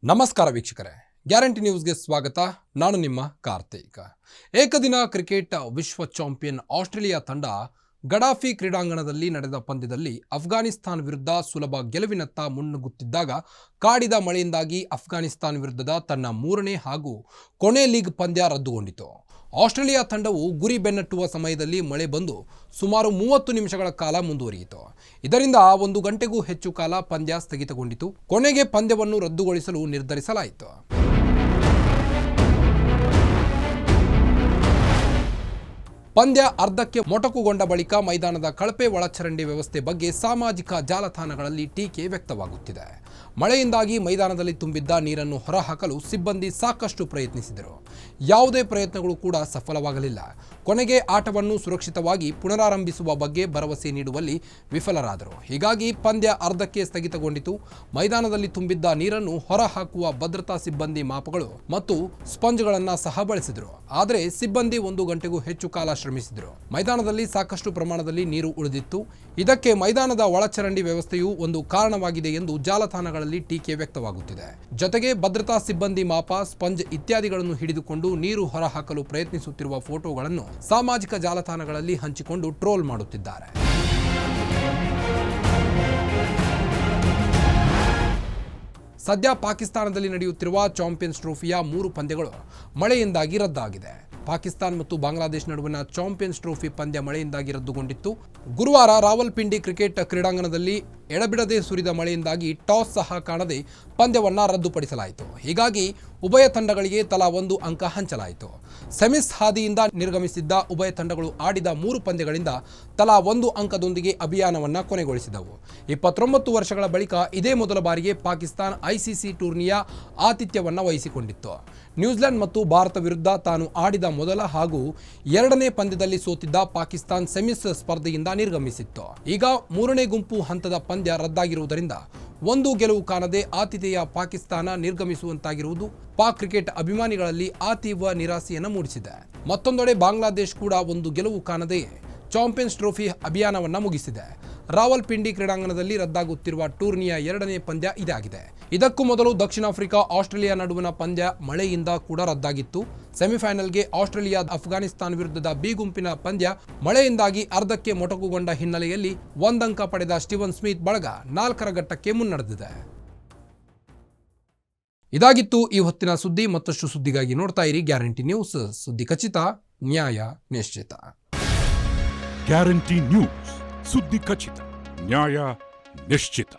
ನಮಸ್ಕಾರ ವೀಕ್ಷಕರೇ, ಗ್ಯಾರಂಟಿ ನ್ಯೂಸ್ಗೆ ಸ್ವಾಗತ. ನಾನು ನಿಮ್ಮ ಕಾರ್ತಿಕ್. ಏಕದಿನ ಕ್ರಿಕೆಟ್ ವಿಶ್ವ ಚಾಂಪಿಯನ್ ಆಸ್ಟ್ರೇಲಿಯಾ ತಂಡ ಗಡಾಫಿ ಕ್ರೀಡಾಂಗಣದಲ್ಲಿ ನಡೆದ ಪಂದ್ಯದಲ್ಲಿ ಅಫ್ಘಾನಿಸ್ತಾನ ವಿರುದ್ಧ ಸುಲಭ ಗೆಲುವಿನತ್ತ ಮುನ್ನುಗ್ಗುತ್ತಿದ್ದಾಗ ಕಾಡಿದ ಮಳೆಯಿಂದಾಗಿ ಅಫ್ಘಾನಿಸ್ತಾನ ವಿರುದ್ಧದ ತನ್ನ ಮೂರನೇ ಹಾಗೂ ಕೊನೆ ಲೀಗ್ ಪಂದ್ಯ ರದ್ದುಗೊಂಡಿತು. ಆಸ್ಟ್ರೇಲಿಯಾ ತಂಡವು ಗುರಿ ಬೆನ್ನಟ್ಟುವ ಸಮಯದಲ್ಲಿ ಮಳೆ ಬಂದು ಸುಮಾರು 30 ನಿಮಿಷಗಳ ಕಾಲ ಮುಂದುವರಿಯಿತು. ಇದರಿಂದ 1 ಗಂಟೆಗೂ ಹೆಚ್ಚು ಕಾಲ ಪಂದ್ಯ ಸ್ಥಗಿತಗೊಂಡಿತು. ಕೊನೆಗೆ ಪಂದ್ಯವನ್ನು ರದ್ದುಗೊಳಿಸಲು ನಿರ್ಧರಿಸಲಾಯಿತು. ಪಂದ್ಯ ಅರ್ಧಕ್ಕೆ ಮೊಟಕುಗೊಂಡ ಬಳಿಕ ಮೈದಾನದ ಕಳಪೆ ಒಳಚರಂಡಿ ವ್ಯವಸ್ಥೆ ಬಗ್ಗೆ ಸಾಮಾಜಿಕ ಜಾಲತಾಣಗಳಲ್ಲಿ ಟೀಕೆ ವ್ಯಕ್ತವಾಗುತ್ತಿದೆ. ಮಳೆಯಿಂದಾಗಿ ಮೈದಾನದಲ್ಲಿ ತುಂಬಿದ್ದ ನೀರನ್ನು ಹೊರಹಾಕಲು ಸಿಬ್ಬಂದಿ ಸಾಕಷ್ಟು ಪ್ರಯತ್ನಿಸಿದರು. ಯಾವುದೇ ಪ್ರಯತ್ನಗಳು ಕೂಡ ಸಫಲವಾಗಲಿಲ್ಲ. ಕೊನೆಗೆ ಆಟವನ್ನು ಸುರಕ್ಷಿತವಾಗಿ ಪುನರಾರಂಭಿಸುವ ಬಗ್ಗೆ ಭರವಸೆ ನೀಡುವಲ್ಲಿ ವಿಫಲರಾದರು. ಹೀಗಾಗಿ ಪಂದ್ಯ ಅರ್ಧಕ್ಕೆ ಸ್ಥಗಿತಗೊಂಡಿತು. ಮೈದಾನದಲ್ಲಿ ತುಂಬಿದ್ದ ನೀರನ್ನು ಹೊರಹಾಕುವ ಭದ್ರತಾ ಸಿಬ್ಬಂದಿ ಮಾಪಗಳು ಮತ್ತು ಸ್ಪಂಜ್ಗಳನ್ನು ಸಹ ಬಳಸಿದರು. ಆದರೆ ಸಿಬ್ಬಂದಿ 1 ಗಂಟೆಗೂ ಹೆಚ್ಚು ಕಾಲ ಶ್ರಮಿಸಿದರು. ಮೈದಾನದಲ್ಲಿ ಸಾಕಷ್ಟು ಪ್ರಮಾಣದಲ್ಲಿ ನೀರು ಉಳಿದಿತ್ತು. ಇದಕ್ಕೆ ಮೈದಾನದ ಒಳಚರಂಡಿ ವ್ಯವಸ್ಥೆಯು ಒಂದು ಕಾರಣವಾಗಿದೆ ಎಂದು ಜಾಲತಾಣಗಳಲ್ಲಿ ಟೀಕೆ ವ್ಯಕ್ತವಾಗುತ್ತಿದೆ. ಜೊತೆಗೆ ಭದ್ರತಾ ಸಿಬ್ಬಂದಿ ಮಾಪ, ಸ್ಪಂಜ್ ಇತ್ಯಾದಿಗಳನ್ನು ಹಿಡಿದುಕೊಂಡು ನೀರು ಹೊರಹಾಕಲು ಪ್ರಯತ್ನಿಸುತ್ತಿರುವ ಫೋಟೋಗಳನ್ನು ಸಾಮಾಜಿಕ ಜಾಲತಾಣಗಳಲ್ಲಿ ಹಂಚಿಕೊಂಡು ಟ್ರೋಲ್ ಮಾಡುತ್ತಿದ್ದಾರೆ. ಸದ್ಯ ಪಾಕಿಸ್ತಾನದಲ್ಲಿ ನಡೆಯುತ್ತಿರುವ ಚಾಂಪಿಯನ್ಸ್ ಟ್ರೋಫಿಯ 3 ಪಂದ್ಯಗಳು ಮಳೆಯಿಂದಾಗಿ ರದ್ದಾಗಿದೆ. ಪಾಕಿಸ್ತಾನ ಮತ್ತು ಬಾಂಗ್ಲಾದೇಶ ನಡುವಿನ ಚಾಂಪಿಯನ್ಸ್ ಟ್ರೋಫಿ ಪಂದ್ಯ ಮಳೆಯಿಂದಾಗಿ ರದ್ದುಗೊಂಡಿತ್ತು. ಗುರುವಾರ ರಾವಲ್ಪಿಂಡಿ ಕ್ರಿಕೆಟ್ ಕ್ರೀಡಾಂಗಣದಲ್ಲಿ ಎಡಬಿಡದೆ ಸುರಿದ ಮಳೆಯಿಂದಾಗಿ ಟಾಸ್ ಸಹ ಕಾಣದೆ ಪಂದ್ಯವನ್ನು ರದ್ದುಪಡಿಸಲಾಯಿತು. ಹೀಗಾಗಿ ಉಭಯ ತಂಡಗಳಿಗೆ ತಲಾ 1 ಅಂಕ ಹಂಚಲಾಯಿತು. ಸೆಮಿಸ್ ಹಾದಿಯಿಂದ ನಿರ್ಗಮಿಸಿದ್ದ ಉಭಯ ತಂಡಗಳು ಆಡಿದ 3 ಪಂದ್ಯಗಳಿಂದ ತಲಾ 1 ಅಂಕದೊಂದಿಗೆ ಅಭಿಯಾನವನ್ನು ಕೊನೆಗೊಳಿಸಿದವು. 29 ವರ್ಷಗಳ ಬಳಿಕ ಇದೇ ಮೊದಲ ಬಾರಿಗೆ ಪಾಕಿಸ್ತಾನ ಐಸಿಸಿ ಟೂರ್ನಿಯ ಆತಿಥ್ಯವನ್ನು ವಹಿಸಿಕೊಂಡಿತ್ತು. ನ್ಯೂಜಿಲೆಂಡ್ ಮತ್ತು ಭಾರತ ವಿರುದ್ಧ ತಾನು ಆಡಿದ ಮೊದಲ ಹಾಗೂ 2ನೇ ಪಂದ್ಯದಲ್ಲಿ ಸೋತಿದ್ದ ಪಾಕಿಸ್ತಾನ ಸೆಮಿಸ್ ಸ್ಪರ್ಧೆಯಿಂದ ನಿರ್ಗಮಿಸಿತ್ತು. ಈಗ 3ನೇ ಗುಂಪು ಹಂತದ ಪಂದ್ಯ ರದ್ದಾಗಿರುವುದರಿಂದ 1 ಗೆಲುವು ಕಾಣದೆ ಆತಿಥೇಯ ಪಾಕಿಸ್ತಾನ ನಿರ್ಗಮಿಸುವಂತಾಗಿರುವುದು ಪಾಕ್ ಕ್ರಿಕೆಟ್ ಅಭಿಮಾನಿಗಳಲ್ಲಿ ಅತೀವ ನಿರಾಸೆಯನ್ನು ಮೂಡಿಸಿದೆ. ಮತ್ತೊಂದೆಡೆ ಬಾಂಗ್ಲಾದೇಶ ಕೂಡ 1 ಗೆಲುವು ಕಾಣದೆ ಚಾಂಪಿಯನ್ಸ್ ಟ್ರೋಫಿ ಅಭಿಯಾನವನ್ನು ಮುಗಿಸಿದೆ. ರಾವಲ್ಪಿಂಡಿ ಕ್ರೀಡಾಂಗಣದಲ್ಲಿ ರದ್ದಾಗುತ್ತಿರುವ ಟೂರ್ನಿಯ 2ನೇ ಪಂದ್ಯ ಇದಾಗಿದೆ. ಇದಕ್ಕೂ ಮೊದಲು ದಕ್ಷಿಣ ಆಫ್ರಿಕಾ ಆಸ್ಟ್ರೇಲಿಯಾ ನಡುವಿನ ಪಂದ್ಯ ಮಳೆಯಿಂದ ಕೂಡ ರದ್ದಾಗಿತ್ತು. ಸೆಮಿಫೈನಲ್ಗೆ ಆಸ್ಟ್ರೇಲಿಯಾ ಅಫ್ಘಾನಿಸ್ತಾನ ವಿರುದ್ಧದ ಬಿ ಗುಂಪಿನ ಪಂದ್ಯ ಮಳೆಯಿಂದಾಗಿ ಅರ್ಧಕ್ಕೆ ಮೊಟಕುಗೊಂಡ ಹಿನ್ನೆಲೆಯಲ್ಲಿ 1 ಅಂಕ ಪಡೆದ ಸ್ಟೀವನ್ ಸ್ಮಿತ್ ಬಳಗ 4ರ ಘಟ್ಟಕ್ಕೆ ಮುನ್ನಡೆದಿದೆ. ಇದಾಗಿತ್ತು ಈ ಹೊತ್ತಿನ ಸುದ್ದಿ. ಮತ್ತಷ್ಟು ಸುದ್ದಿಗಾಗಿ ನೋಡ್ತಾ ಇರಿ ಗ್ಯಾರಂಟಿ ನ್ಯೂಸ್. ಸುದ್ದಿ ಖಚಿತ, ನ್ಯಾಯ ನಿಶ್ಚಿತ. ಗ್ಯಾರಂಟಿ ನ್ಯೂಸ್, ಸುದ್ದಿ ಖಚಿತ, ನ್ಯಾಯ ನಿಶ್ಚಿತ.